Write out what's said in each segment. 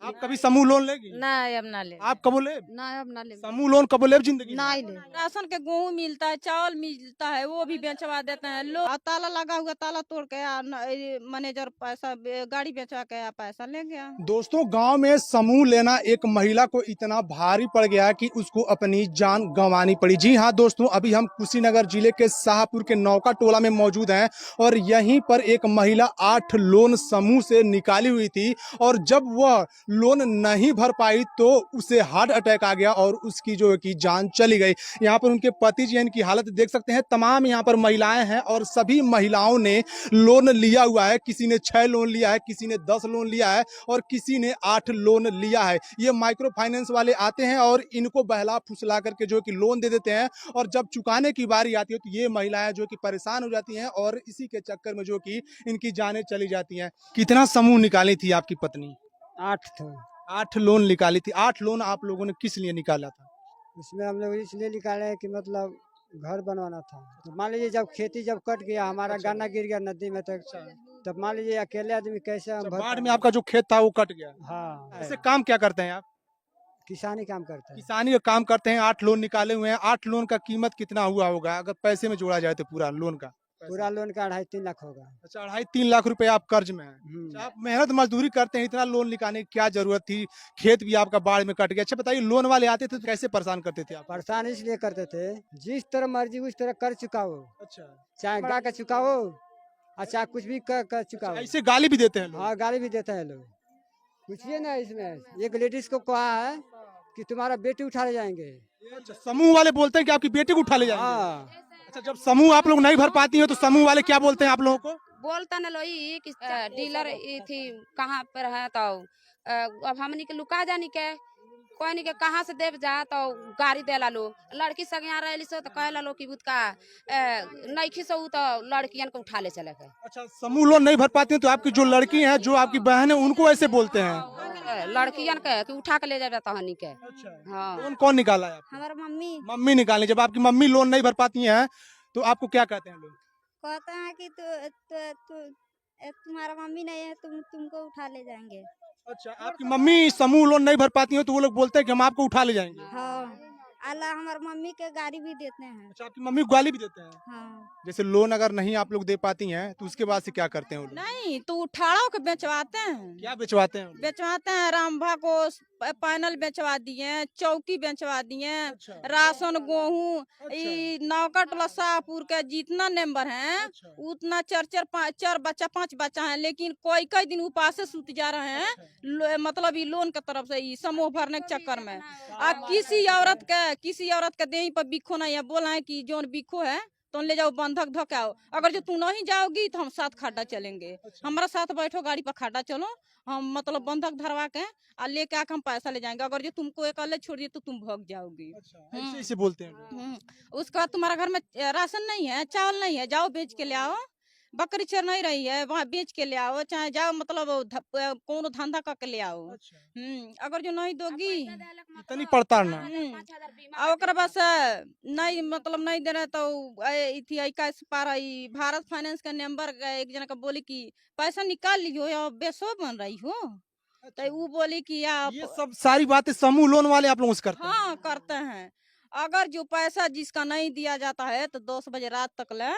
आप कभी समूह लोन लेगी? ना अब ना ले, आप कबो ले? ना अब ना ले, समूह लोन कबो ले जिंदगी में? ना ही ले। राशन के गेहूँ मिलता है, चावल मिलता है, वो भी बेचवा देते हैं लोग। ताला लगा हुआ, ताला तोड़ के मैनेजर पैसा गाड़ी बेचवा के पैसा ले गया। दोस्तों, गांव में समूह लेना एक महिला को इतना भारी पड़ गया कि उसको अपनी जान गंवानी पड़ी। जी हाँ दोस्तों, अभी हम कुशीनगर जिले के शाहपुर के नौका टोला में मौजूद हैं और यहीं पर एक महिला 8 लोन समूह से निकाली हुई थी और जब वह लोन नहीं भर पाई तो उसे हार्ट अटैक आ गया और उसकी जो है कि जान चली गई। यहाँ पर उनके पति जी हैं, इनकी हालत देख सकते हैं। तमाम यहाँ पर महिलाएं हैं और सभी महिलाओं ने लोन लिया हुआ है। किसी ने 6 लोन लिया है, किसी ने 10 लोन लिया है और किसी ने 8 लोन लिया है। ये माइक्रो फाइनेंस वाले आते हैं और इनको बहला फुसला करके जो कि लोन दे देते हैं और जब चुकाने की बारी आती है तो ये महिलाएं जो कि परेशान हो जाती हैं और इसी के चक्कर में जो कि इनकी जानें चली जाती हैं। कितना समूह निकाली थी आपकी पत्नी? 8 थे। 8 लोन निकाली थी। 8 लोन आप लोगों ने किस लिए निकाला था? उसमें हम लोग इसलिए निकाले हैं कि मतलब घर बनवाना था। तो मान लीजिए जब खेती जब कट गया, हमारा अच्छा। गन्ना गिर गया नदी में, तब मान लीजिए अकेले आदमी कैसे हम भर बाढ़ में आपका जो खेत था वो कट गया। हाँ, ऐसे काम क्या करते हैं आप? किसानी काम करते हैं। किसानी का काम करते हैं। 8 लोन निकाले हुए हैं। 8 लोन का कीमत कितना हुआ होगा अगर पैसे में जोड़ा जाए तो पूरा लोन का? पूरा लोन का 2.5-3 लाख होगा। अच्छा, 2.5-3 लाख रुपए आप कर्ज में हैं। अच्छा, आप मेहनत मजदूरी करते हैं, इतना लोन निकालने की क्या जरूरत थी? खेत भी आपका बाढ़ में कट गया। अच्छा बताइए, लोन वाले आते थे तो कैसे परेशान करते थे आप? परेशान इसलिए करते थे, जिस तरह मर्जी उस तरह कर चुकाओ, अच्छा, चाहे गा के चुकाओ और चाहे कुछ भी कर चुकाओ। ऐसे गाली भी देते हैं लोग? हाँ, गाली भी देते हैं लोग। पूछिए ना, इसमें एक लेडीज को कहा है कि तुम्हारा बेटी उठा ले जाएंगे। अच्छा, समूह वाले बोलते हैं कि आपकी बेटी को उठा ले जाएंगे। हाँ, अच्छा, जब समूह आप लोग नहीं भर पाती हैं तो समूह वाले क्या बोलते हैं आप लोगों को? बोलता न लोई कि डीलर थी कहाँ पर है तो अब हमनी के लुका जानी के कोई नहीं के कहाँ से देव जा तो गाड़ी दे ला लो। लड़की सब यहाँ रही सो तो कह ला लो कि बुतका नहीं खिसो तो लड़कियन को उठा ले चले गए। अच्छा, समूह लोन नहीं भर पाती हैं तो आपकी जो लड़की हैं, जो आपकी बहन है, उनको ऐसे बोलते हैं? लड़कियन के कि उठा के ले जा रहा हनी के। अच्छा, हाँ, लोन कौन निकाला है आपको? हमारा मम्मी मम्मी निकाली। जब आपकी मम्मी लोन नहीं भर पाती हैं तो आपको क्या कहते हैं लोग? कहते हैं कि तुम्हारा मम्मी नहीं है, तुमको उठा ले जाएंगे। अच्छा, आपकी मम्मी समूह लोन नहीं भर पाती हैं तो वो लोग बोलते हैं कि हम आपको उठा ले जाएंगे। हाँ, अल्लाह हमारे मम्मी के गाड़ी भी देते हैं। अच्छा, आपकी मम्मी को गाली भी देते हैं? हाँ, जैसे लोन अगर नहीं आप लोग दे पाती हैं तो उसके बाद से क्या करते हैं वो लोग? नहीं तो उठाड़ों के बेचवाते हैं। क्या बेचवाते हैं वो लोग? बेचवाते हैं, रामभा को पैनल बेचवा दिए, चौकी बेचवा दिए, अच्छा, राशन गेहूँ। अच्छा, नौका टोला शाहपुर के जितना मेंबर हैं अच्छा, उतना 4 बच्चा 5 बच्चा हैं, लेकिन कोई कई दिन उपास से सूत जा रहे हैं। मतलब ये लोन के तरफ से, ये समूह भरने के चक्कर में। किसी औरत के देही पर बिखो नहीं है, बोला है कि जोन बिखो है तो ले जाओ बंधक धो के आओ। अगर जो तू नहीं जाओगी तो हम साथ खड्डा चलेंगे। हमारा साथ बैठो, गाड़ी पर खड्डा चलो, हम मतलब बंधक धरवा के और लेके आके हम पैसा ले जाएंगे। अगर जो तुमको अकेले छोड़ दिए तो तुम भाग जाओगी। अच्छा, ऐसे बोलते हैं लोग। उसके बाद तुम्हारा घर में राशन नहीं है, चावल नहीं है, जाओ बेच के ले आओ। बकरी चर नहीं रही है, वहाँ बेच के ले आओ, चाहे जाओ मतलब कोनो धंधा करके ले आओ। अगर जो नहीं दोगी इतनी प्रताड़ना। और ओकरा बस नहीं मतलब नहीं दे रहे तो भारत फाइनेंस का नंबर एक जना का बोली कि पैसा निकाल लियो या बेसो बन रही हो। तो वो बोली कि आप ये सब सारी बातें समूह लोन वाले आप लोगों से करते हैं? हाँ करते हैं। अगर जो पैसा जिसका नहीं दिया जाता है तो 10 बजे रात तक ले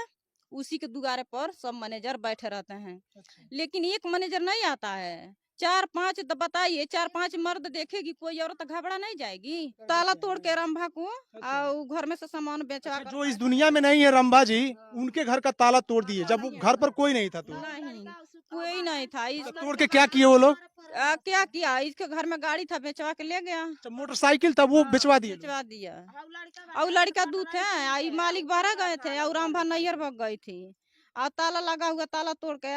उसी के दुआरे पर सब मैनेजर बैठे रहते हैं। अच्छा, लेकिन एक मैनेजर नहीं आता है, 4-5 तो बताइए, 4-5 मर्द देखेगी, कोई औरत घबरा नहीं जाएगी? ताला तोड़ के रंभा को और घर में से सामान बेचवा अच्छा, जो इस दुनिया में नहीं है रंभा जी, उनके घर का ताला तोड़ दिए जब वो घर पर कोई नहीं था तो? नहीं, कोई नहीं था। तोड़ के क्या किए वो लोग? क्या किया, इसके घर में गाड़ी था, बेचवा के ले गया। अच्छा, मोटरसाइकिल था वो बेचवा दिए लोग? बेचवा दिया। और लड़का दूध है, आई मालिक बाहर गए थे और रामभा नैयर भग गई थी। और ताला लगा हुआ, ताला तोड़ के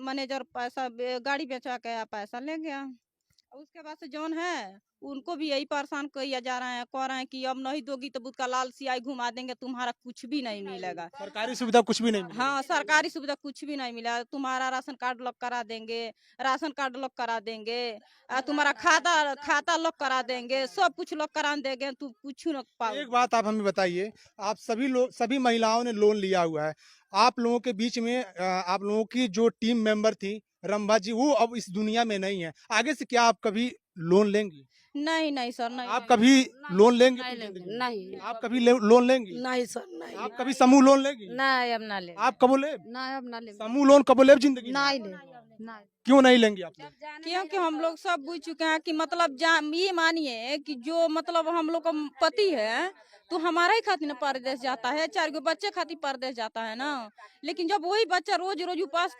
मैनेजर पैसा गाड़ी बेचवा के पैसा ले गया। उसके बाद से जौन है उनको भी यही परेशान किया जा रहे हैं, कह रहे हैं कि अब नहीं दोगी तो बुत का लाल सियाई घुमा देंगे, तुम्हारा कुछ भी नहीं मिलेगा। सरकारी सुविधा कुछ भी नहीं मिली? हाँ, सरकारी सुविधा कुछ भी नहीं मिला। तुम्हारा राशन कार्ड लॉक करा देंगे, राशन कार्ड लॉक करा देंगे, तुम्हारा खाता लॉक करा देंगे, सब कुछ लॉक करा देंगे, तू कुछ न पाओ। एक बात आप हमें बताइए, आप सभी महिलाओं ने लोन लिया हुआ है, आप लोगों के बीच में आप लोगों की जो टीम मेंबर थी रंभा जी वो अब इस दुनिया में नहीं है, आगे से क्या आप कभी लोन लेंगी? नहीं नहीं सर, नहीं आप नहीं। कभी लोन लेंगे नहीं अपनी लेंगे, जिंदगी में? नहीं आप कभी लोन लेंगी? नहीं सर नहीं आप कभी समूह लोन लेंगी? नहीं अब ना ले आप कब ले? नहीं अब ना ले समूह लोन कब ले जिंदगी में? नहीं ले नहीं क्यों नहीं लेंगे आप लोग? क्योंकि हम लोग सब बुझ चुके हैं कि मतलब ये मानिए कि जो मतलब हम लोग का पति है तो हमारा ही खातिर परदेश जाता है, 4 गो बच्चे खातिर परदेश जाता है ना। लेकिन जब वही बच्चा रोज रोज उपास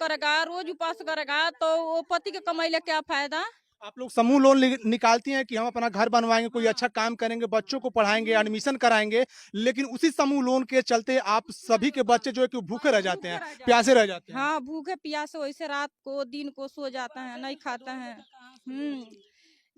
करेगा तो वो पति के कमाई क्या फायदा। आप लोग समूह लोन निकालती हैं कि हम अपना घर बनवाएंगे, कोई अच्छा काम करेंगे, बच्चों को पढ़ाएंगे, एडमिशन कराएंगे, लेकिन उसी समूह लोन के चलते आप सभी के बच्चे जो है कि भूखे रह जाते हैं, प्यासे रह जाते हैं। हाँ, भूखे प्यासे वैसे रात को दिन को सो जाता है, नहीं खाता है।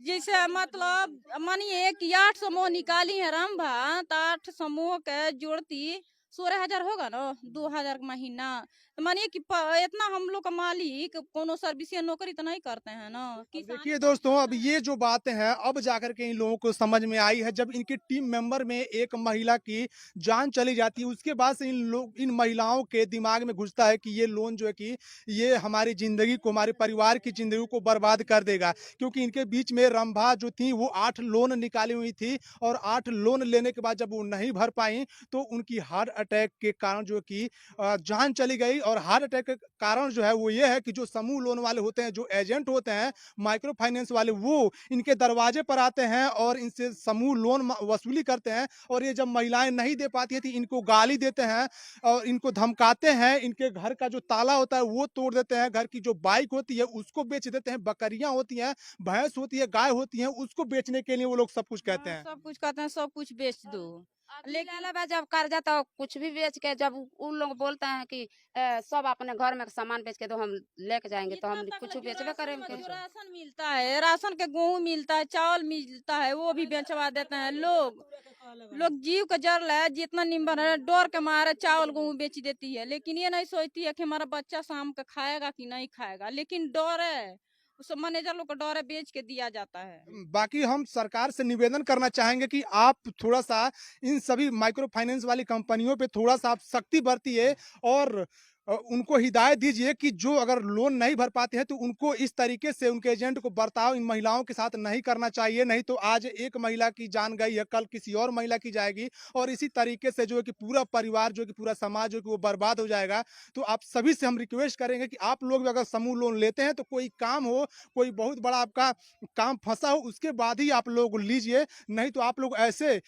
जैसे मतलब मानिए कि 8 समूह निकाली है रंभा, तो 8 समूह के जोड़ती 16,000 होगा ना, 2,000 का महीना। तो मानिए कि इतना हम लोग का मालिक कोनो सर्विस या नौकरी तो नहीं करते हैं ना। देखिए दोस्तों, अब ये जो बातें हैं अब जाकर के इन लोगों को समझ में आई है, जब इनकी टीम मेंबर में एक महिला की जान चली जाती है, उसके बाद से इन महिलाओं के दिमाग में घुसता है कि ये लोन जो है कि ये हमारी जिंदगी को, हमारे परिवार की जिंदगी को बर्बाद कर देगा। क्योंकि इनके बीच में रंभा जो थी वो 8 लोन निकाली हुई थी, और 8 लोन लेने के बाद जब वो नहीं भर पाई तो उनकी हार्ट अटैक के कारण जो कि जान चली गई। और हार्ट अटैक के कारण जो है वो ये है कि जो समूह लोन वाले होते हैं, जो एजेंट होते हैं, माइक्रो फाइनेंस वाले, वो इनके दरवाजे पर आते हैं और इनसे समूह लोन वसूली करते हैं। और ये जब महिलाएं नहीं दे पाती है तो इनको गाली देते हैं और इनको धमकाते हैं, इनके घर का जो ताला होता है वो तोड़ देते हैं, घर की जो बाइक होती है उसको बेच देते हैं, बकरियां होती हैं, भैंस होती है, गाय होती है, उसको बेचने के लिए वो लोग सब कुछ कहते हैं। सब कुछ कहते हैं, सब कुछ बेच दो। लेकिन जब कर्जा तो कुछ भी बेच के, जब उन लोग बोलते हैं कि सब अपने घर में सामान बेच के तो हम लेके जाएंगे, तो हम कुछ बेचबे करेंगे। जो राशन मिलता है, राशन के गेहूं मिलता है, चावल मिलता है, वो भी बेचवा देते हैं लोग जीव का जर है, जितना निम्बन है, डर के मारे चावल गेहूं बेच देती है। लेकिन ये नहीं सोचती है कि हमारा बच्चा शाम का खाएगा कि नहीं खाएगा, लेकिन डर है, उस मैनेजर लोग का डर है, बेच के दिया जाता है। बाकी हम सरकार से निवेदन करना चाहेंगे कि आप थोड़ा सा इन सभी माइक्रो फाइनेंस वाली कंपनियों पे थोड़ा सा आप सख्ती बरतिए और उनको हिदायत दीजिए कि जो अगर लोन नहीं भर पाते हैं तो उनको इस तरीके से उनके एजेंट को बर्ताव इन महिलाओं के साथ नहीं करना चाहिए। नहीं तो आज एक महिला की जान गई है, कल किसी और महिला की जाएगी, और इसी तरीके से जो है कि पूरा परिवार, जो कि पूरा समाज जो कि वो बर्बाद हो जाएगा। तो आप सभी से हम रिक्वेस्ट करेंगे कि आप लोग भी अगर समूह लोन लेते हैं तो कोई काम हो, कोई बहुत बड़ा आपका काम फंसा हो, उसके बाद ही आप लोग लीजिए। नहीं तो आप लोग ऐसे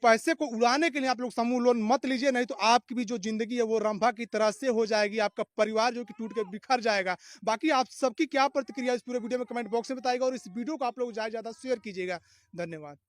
पैसे को उड़ाने के लिए आप लोग समूह लोन मत लीजिए, नहीं तो आपकी भी जो जिंदगी है वो रंभा की तरह से हो जाएगी, आपका परिवार जो कि टूट के बिखर जाएगा। बाकी आप सबकी क्या प्रतिक्रिया इस पूरे वीडियो में कमेंट बॉक्स में बताइएगा, और इस वीडियो को आप लोग ज़्यादा से ज़्यादा शेयर कीजिएगा। धन्यवाद।